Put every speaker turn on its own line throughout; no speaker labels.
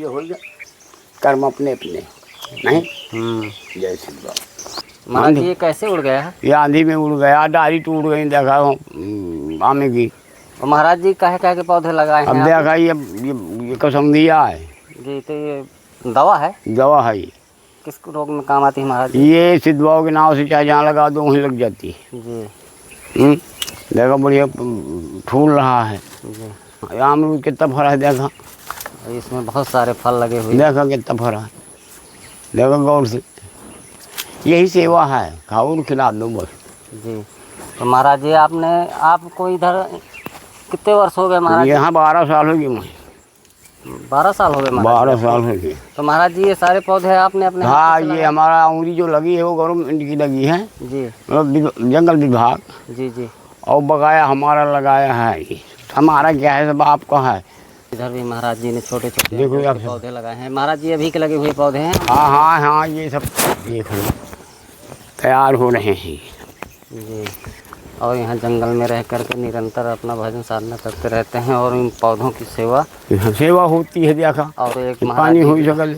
ये हो गया कर्म अपने अपने नहीं। जय श्री राम।
महाराज जी ये कैसे उड़ गया है?
ये आंधी में उड़ गया, डाली टूट गई, देखा आमे की।
और महाराज जी कहे कहे के पौधे लगाए हैं
अब
आपने?
देखा ये कसम दिया है।
जी तो ये दवा है?
दवा है ये।
किस रोग में काम आती है महाराज जी?
ये सिद्धवाओं के नाव से चाहे जहाँ लगा दो वहीं लग जाती है।
जी
देखा बढ़िया फूल रहा है।
जी।
अमरूद कितना फरा है देखा।
इसमें बहुत सारे फल लगे हुए हैं।
देखा कितना फरा है, देखा गौर से। यही सेवा है, खाओ और खिला दो बस।
जी तो महाराज जी आपको इधर कितने वर्ष हो गए महाराज जी?
यहाँ 12 साल हो गए मुझे।
12 साल हो गए महाराज
12
जी
साल
आपको?
हो गए।
तो महाराज जी ये सारे पौधे आपने अपने हाथ
हाँ
से
ये
लगाए?
हमारा उंगली जो लगी है वो गवर्नमेंट की लगी है,
जी
मतलब जंगल विभाग।
जी जी।
और बकाया हमारा लगाया है ये। हमारा क्या है, सब आपका है।
इधर भी महाराज जी ने छोटे छोटे
देखो आप
पौधे लगाए हैं। महाराज जी अभी के लगे हुए पौधे हैं?
हाँ हाँ हाँ, ये सब देखो तैयार हो रहे हैं।
जी। और यहाँ जंगल में रह करके निरंतर अपना भजन साधना करते रहते हैं और इन पौधों की सेवा
होती है। देखा
और एक
पानी हुई सकल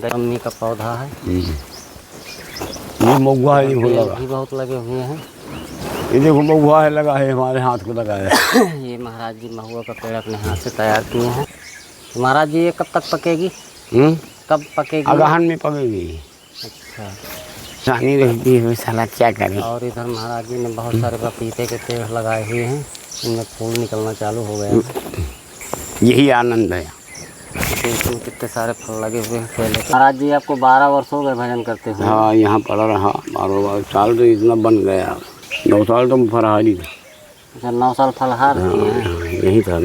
गम्मी का पौधा है।
ये महुआ है, देखो लगा।
भी बहुत लगे हुए हैं।
ये देखो महुआ है, लगा है, हमारे हाथ को लगाया है।
ये महाराज जी महुआ का पेड़ अपने हाथ से तैयार किए हैं। तो महाराज जी ये कब तक पकेगी? कब पकेगी?
अगहन में पकेगी।
अच्छा।
पानी रहती है साला, क्या करें।
और इधर महाराज जी ने बहुत सारे पपीते के पेड़ लगाए हुए हैं, इनमें फूल निकलना चालू हो गया है।
यही आनंद है।
इसमें कितने सारे फल लगे हुए हैं पहले। महाराज जी आपको 12 वर्ष हो गए भजन करते हुए?
हाँ यहाँ पड़ा रहा 12 साल, तो इतना बन गया। 9 साल तो फरारी था।
अच्छा 9 साल फलहार किए हैं।
यही था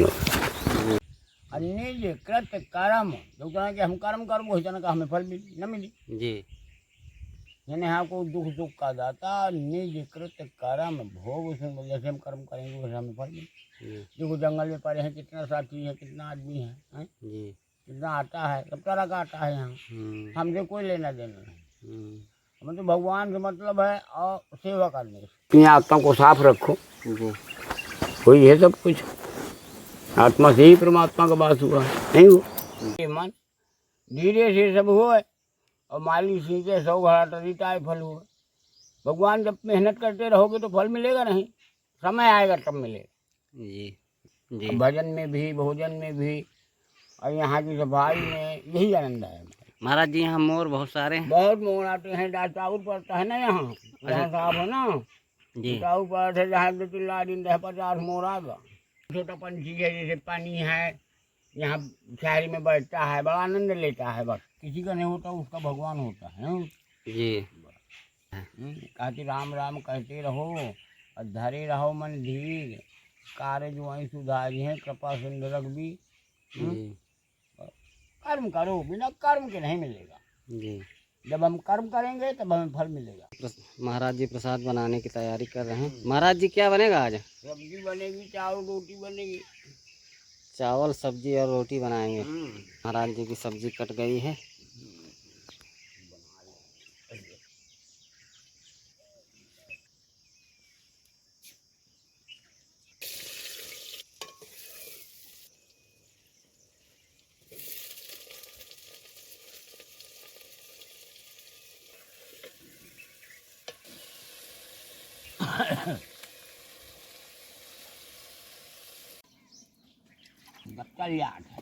निज कृत कर्म, जो कहें कि हम कर्म कर्म वही का हमें फल मिली न मिली।
जी।
यानी आपको दुख सुख का दाता निज कृत कर्म भोग, उसमें जैसे हम कर्म करेंगे वैसे हमें फल मिले। देखो जंगल में पड़े हैं, कितना साथी है, कितना आदमी है,
जी।
कितना आता है, सब तरह का आता है यहाँ। हमसे कोई लेना देना नहीं। हमें तो भगवान से मतलब है और सेवा करने से। अपनी आत्मा को साफ रखो।
जी।
कोई है सब कुछ, आत्मा से ही परमात्मा का वास हुआ नहीं हो। मन धीरे से सब हुआ और माली सींचे 100 घड़ा टरीटा फल हुआ। भगवान जब मेहनत करते रहोगे तो फल मिलेगा नहीं, समय आएगा तब मिलेगा।
जी जी।
भजन में भी, भोजन में भी और यहाँ की सफाई में यही आनंद है।
महाराज जी यहाँ मोर बहुत सारे हैं।
बहुत मोर आते हैं, चाउर पड़ता है ना यहाँ साफ है ना
जी।
चाउर पड़ता है, जहाँ 2-3 दिन 50 मोर आ गया। छोटा पंछी है, जैसे पानी है यहाँ शहरी में बैठता है, बड़ा आनंद लेता है। बस किसी का नहीं होता, उसका भगवान होता है।
जी।
कहते राम राम कहते रहो और धरे रहो मन धीर, कार्य जो वहीं सुधारी है, कृपा सिंधु रघुबी। कर्म करो, बिना कर्म के नहीं मिलेगा।
जी।
जब हम कर्म करेंगे तब हमें फल मिलेगा।
महाराज जी प्रसाद बनाने की तैयारी कर रहे हैं। महाराज जी क्या बनेगा आज?
सब्जी बनेगी, चावल रोटी बनेगी।
चावल सब्जी और रोटी बनाएंगे। महाराज जी की सब्जी कट गई है।
कल्याण है